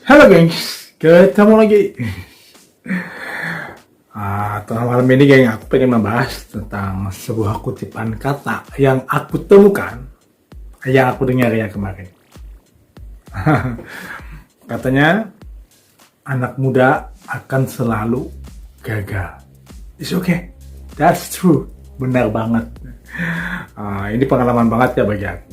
Halo gengs, ketemu lagi. Tengah malam ini geng, aku pengen membahas tentang sebuah kutipan kata yang aku temukan, yang aku dengar ya kemarin. Katanya, anak muda akan selalu gagal. It's okay, that's true, benar banget. Ini pengalaman banget ya bagi aku.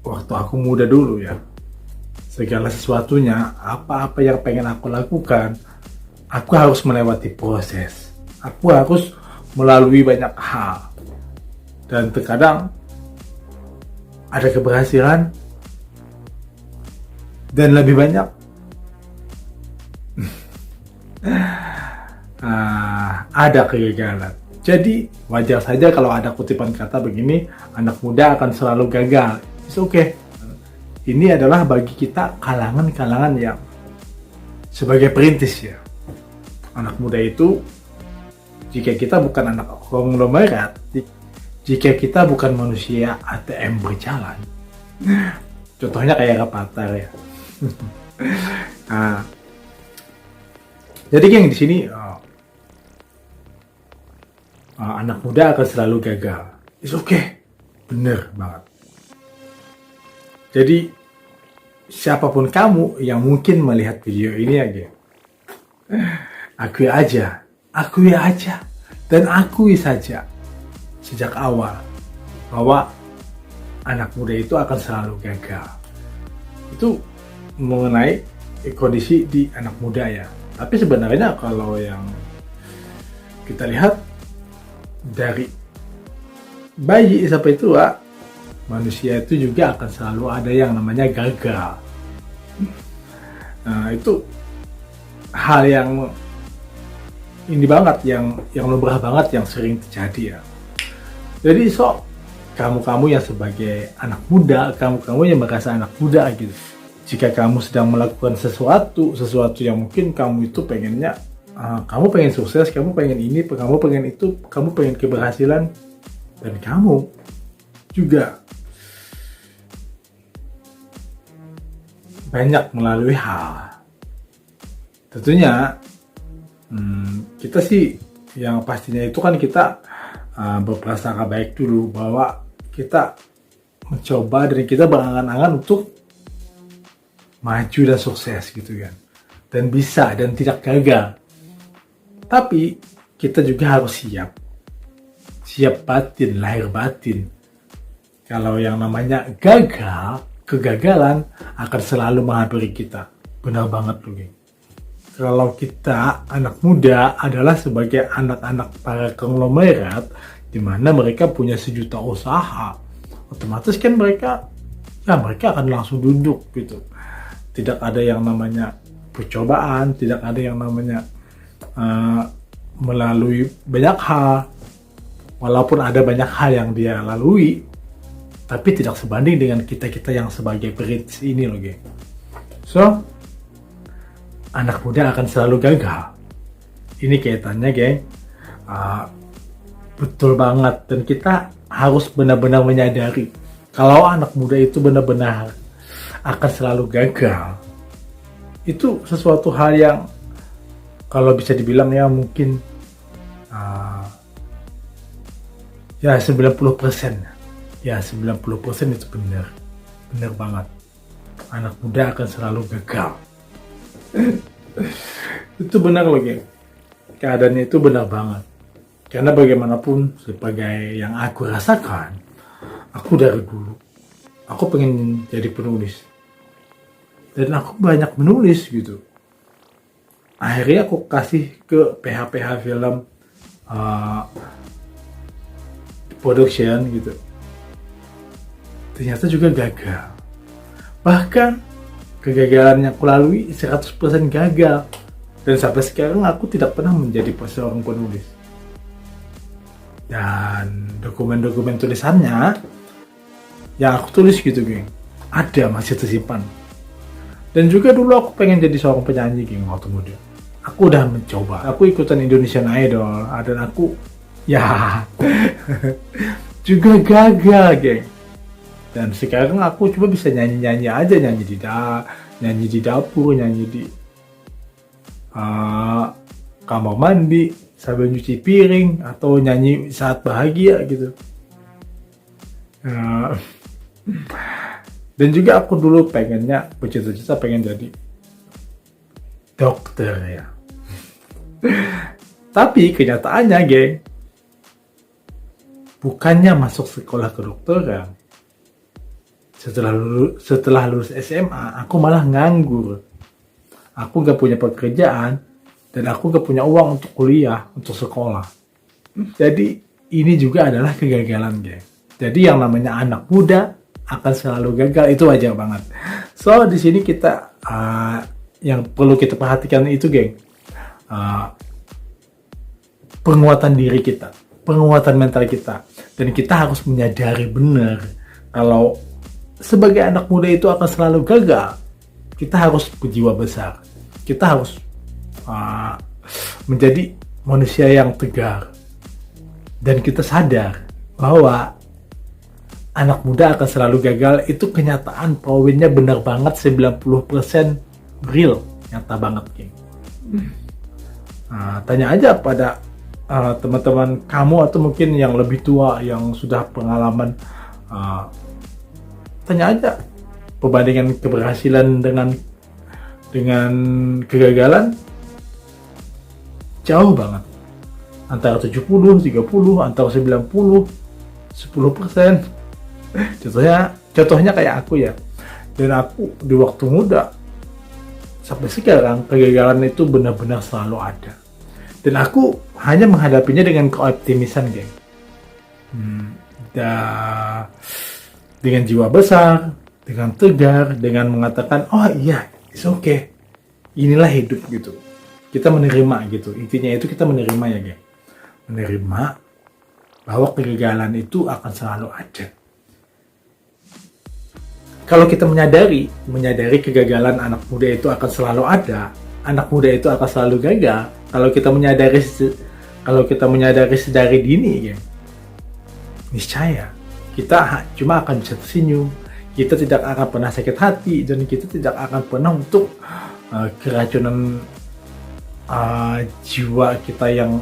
Waktu aku muda dulu ya, segala sesuatunya, apa-apa yang pengen aku lakukan, aku harus melewati proses. Aku harus melalui banyak hal. Dan terkadang ada keberhasilan dan lebih banyak ada kegagalan. Jadi wajar saja kalau ada kutipan kata begini, anak muda akan selalu gagal. It's okay. Ini adalah bagi kita kalangan-kalangan yang sebagai perintis ya. Anak muda itu, jika kita bukan anak konglomerat, jika kita bukan manusia ATM berjalan, contohnya kayak Rapatar ya. Nah, jadi yang di sini anak muda akan selalu gagal. It's okay, bener banget. Jadi siapapun kamu yang mungkin melihat video ini aja, akui aja, dan akui saja sejak awal bahwa anak muda itu akan selalu gagal. Itu mengenai kondisi di anak muda ya. Tapi sebenarnya kalau yang kita lihat dari bayi sampai tua, manusia itu juga akan selalu ada yang namanya gagal. Nah, itu hal yang ini banget, yang lumrah banget, yang sering terjadi ya. Jadi kamu yang sebagai anak muda, kamu yang merasa anak muda gitu, jika kamu sedang melakukan sesuatu yang mungkin kamu itu pengennya, kamu pengen sukses, kamu pengen ini, kamu pengen itu, kamu pengen keberhasilan, dan kamu juga banyak melalui hal. Tentunya kita sih yang pastinya itu kan kita berprasangka baik dulu bahwa kita mencoba dan kita berangan-angan untuk maju dan sukses gitu kan, dan bisa dan tidak gagal. Tapi kita juga harus siap batin, lahir batin. Kalau yang namanya kegagalan akan selalu menghampiri kita. Benar banget loh geng. Kalau kita anak muda adalah sebagai anak-anak para konglomerat, di mana mereka punya sejuta usaha, otomatis kan mereka akan langsung duduk gitu. Tidak ada yang namanya percobaan, tidak ada yang namanya melalui banyak hal. Walaupun ada banyak hal yang dia lalui, tapi tidak sebanding dengan kita yang sebagai perintis ini loh geng. So, anak muda akan selalu gagal. Ini kaitannya geng, betul banget. Dan kita harus benar-benar menyadari kalau anak muda itu benar-benar akan selalu gagal. Itu sesuatu hal yang kalau bisa dibilang ya mungkin ya 90%. Ya 90% itu benar banget. Anak muda akan selalu gagal. Itu benar loh geng. Keadaannya itu benar banget. Karena bagaimanapun sebagai yang aku rasakan, aku dari dulu aku pengen jadi penulis. Dan aku banyak menulis gitu. Akhirnya aku kasih ke PH film production gitu. Ternyata juga gagal. Bahkan kegagalan yang aku lalui 100% gagal. Dan sampai sekarang aku tidak pernah menjadi seorang penulis. Dan dokumen-dokumen tulisannya yang aku tulis gitu geng, ada masih tersimpan. Dan juga dulu aku pengen jadi seorang penyanyi geng waktu muda. Aku udah mencoba. Aku ikutan Indonesian Idol dan aku ya juga gagal geng. Dan sekarang aku cuma bisa nyanyi-nyanyi aja, nyanyi nyanyi di dapur, nyanyi di kamar mandi sambil nyuci piring, atau nyanyi saat bahagia gitu. Dan juga aku dulu pengennya, bercita-cita pengen jadi dokter ya. Tapi kenyataannya geng, bukannya masuk sekolah kedokteran, setelah lulus SMA aku malah nganggur. Aku gak punya pekerjaan dan aku gak punya uang untuk kuliah, untuk sekolah. Jadi ini juga adalah kegagalan geng. Jadi yang namanya anak muda akan selalu gagal, itu wajar banget. So di sini kita yang perlu kita perhatikan itu geng, penguatan diri kita, penguatan mental kita, dan kita harus menyadari benar kalau sebagai anak muda itu akan selalu gagal. Kita harus berjiwa besar, kita harus menjadi manusia yang tegar, dan kita sadar bahwa anak muda akan selalu gagal. Itu kenyataan, poinnya benar banget, 90% real, nyata banget geng. Tanya aja pada teman-teman kamu atau mungkin yang lebih tua yang sudah pengalaman, tanya aja perbandingan keberhasilan dengan kegagalan, jauh banget, antara 70, 30, antara 90, 10%. Contohnya kayak aku ya, dan aku di waktu muda sampai sekarang kegagalan itu benar-benar selalu ada, dan aku hanya menghadapinya dengan keoptimisan geng, dengan jiwa besar, dengan tegar, dengan mengatakan oh iya, it's okay, inilah hidup gitu. Kita menerima gitu, intinya itu kita menerima ya geng, menerima bahwa kegagalan itu akan selalu ada. Kalau kita menyadari kegagalan anak muda itu akan selalu ada, anak muda itu akan selalu gagal. Kalau kita menyadari sedari dini ya, niscaya kita cuma akan bisa tersenyum, kita tidak akan pernah sakit hati, dan kita tidak akan pernah untuk keracunan jiwa kita yang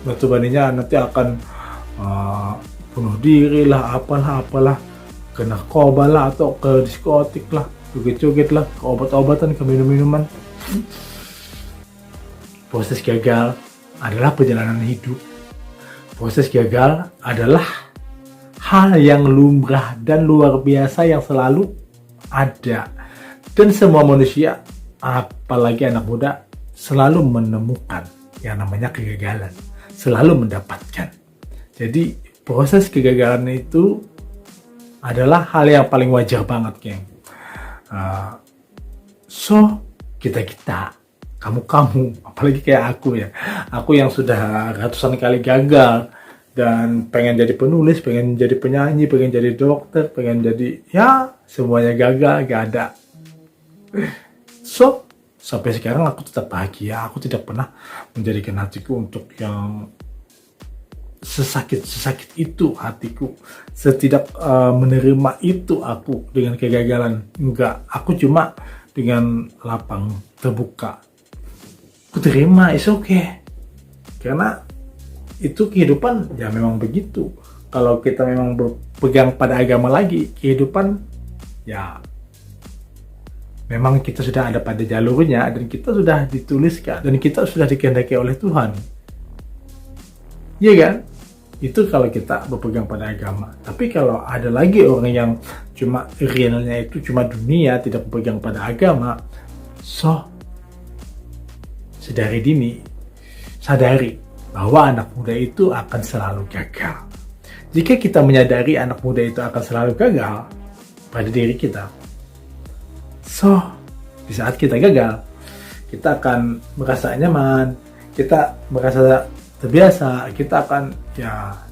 notabene nanti akan bunuh diri lah, apalah, ke narkoba lah, atau ke diskotik lah, joget-joget lah, ke obat-obatan, ke minum-minuman. Proses gagal adalah perjalanan hidup. Proses gagal adalah hal yang lumrah dan luar biasa yang selalu ada. Dan semua manusia, apalagi anak muda, selalu menemukan yang namanya kegagalan, selalu mendapatkan. Jadi proses kegagalan itu adalah hal yang paling wajar banget geng. So kita kamu, apalagi kayak aku ya, aku yang sudah ratusan kali gagal dan pengen jadi penulis, pengen jadi penyanyi, pengen jadi dokter, pengen jadi ya semuanya gagal, gak ada. So sampai sekarang aku tetap bahagia, aku tidak pernah menjadikan hatiku untuk yang sesakit itu hatiku, setidak menerima itu aku dengan kegagalan. Enggak, aku cuma dengan lapang terbuka, aku terima, it's okay, karena itu kehidupan ya, memang begitu. Kalau kita memang berpegang pada agama lagi, kehidupan ya memang kita sudah ada pada jalurnya, dan kita sudah dituliskan, dan kita sudah dikehendaki oleh Tuhan. Iya kan? Itu kalau kita berpegang pada agama. Tapi kalau ada lagi orang yang cuma realnya itu cuma dunia, tidak berpegang pada agama, so sedari dini sadari bahwa anak muda itu akan selalu gagal. Jika kita menyadari anak muda itu akan selalu gagal pada diri kita, so di saat kita gagal, kita akan merasa nyaman, kita merasa terbiasa, kita akan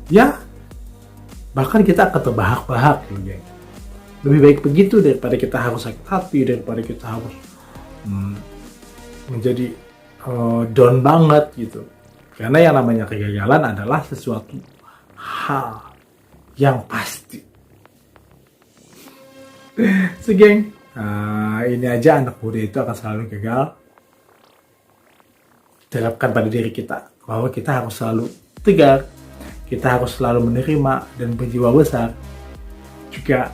ya bahkan kita akan terbahak-bahak gitu geng. Lebih baik begitu daripada kita harus sakit hati, daripada kita harus menjadi down banget gitu. Karena yang namanya kegagalan adalah sesuatu hal yang pasti. So geng, ini aja, anak muda itu akan selalu gagal. Terapkan pada diri kita bahwa kita harus selalu tegar, kita harus selalu menerima dan berjiwa besar. Juga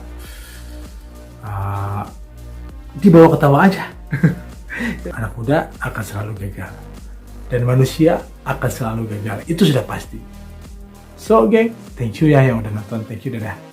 dibawa ketawa aja. Anak muda akan selalu gagal dan manusia akan selalu gagal, itu sudah pasti. So geng, thank you ya yang udah nonton, thank you, dadah.